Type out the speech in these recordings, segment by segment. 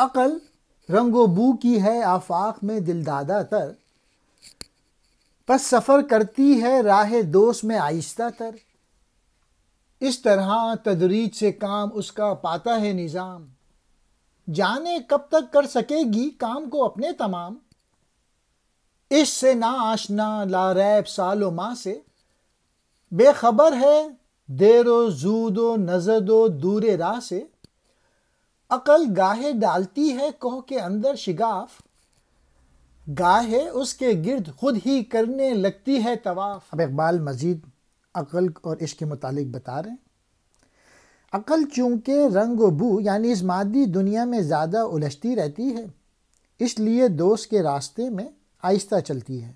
عقل رنگ و بو کی ہے آفاق میں دل دادہ تر، پس سفر کرتی ہے راہ دوست میں آہستہ تر۔ اس طرح تدریج سے کام اس کا پاتا ہے نظام، جانے کب تک کر سکے گی کام کو اپنے تمام۔ اس سے نا آشنا لاریب سال و ماہ سے، بے خبر ہے دیر و زود و نزد و دور راہ سے۔ عقل گاہے ڈالتی ہے کوہ کے اندر شگاف، گاہے اس کے گرد خود ہی کرنے لگتی ہے طواف۔ اب اقبال مزید عقل اور عشق کے متعلق بتا رہے ہیں۔ عقل چونکہ رنگ و بو یعنی اس مادی دنیا میں زیادہ الجھتی رہتی ہے، اس لیے دوست کے راستے میں آہستہ چلتی ہے،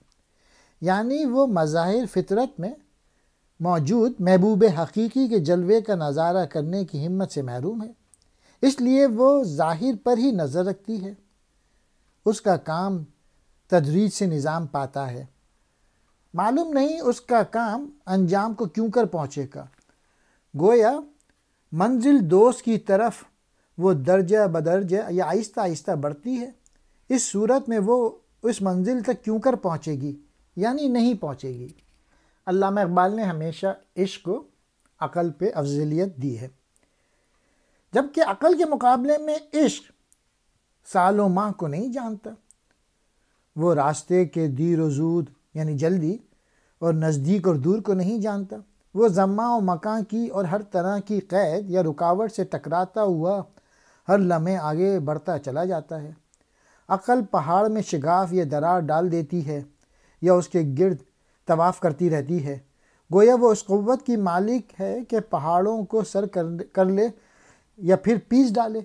یعنی وہ مظاہر فطرت میں موجود محبوب حقیقی کے جلوے کا نظارہ کرنے کی ہمت سے محروم ہے، اس لیے وہ ظاہر پر ہی نظر رکھتی ہے۔ اس کا کام تدریج سے نظام پاتا ہے، معلوم نہیں اس کا کام انجام کو کیوں کر پہنچے گا۔ گویا منزل دوست کی طرف وہ درجہ بدرجہ یا آہستہ آہستہ بڑھتی ہے، اس صورت میں وہ اس منزل تک کیوں کر پہنچے گی، یعنی نہیں پہنچے گی۔ علامہ اقبال نے ہمیشہ عشق کو عقل پہ افضلیت دی ہے، جبکہ عقل کے مقابلے میں عشق سال و ماہ کو نہیں جانتا۔ وہ راستے کے دیر و زود یعنی جلدی اور نزدیک اور دور کو نہیں جانتا۔ وہ زمان و مکان کی اور ہر طرح کی قید یا رکاوٹ سے ٹکراتا ہوا ہر لمحے آگے بڑھتا چلا جاتا ہے۔ عقل پہاڑ میں شگاف یا درار ڈال دیتی ہے یا اس کے گرد طواف کرتی رہتی ہے۔ گویا وہ اس قوت کی مالک ہے کہ پہاڑوں کو سر کر لے یا پھر پیس ڈالے۔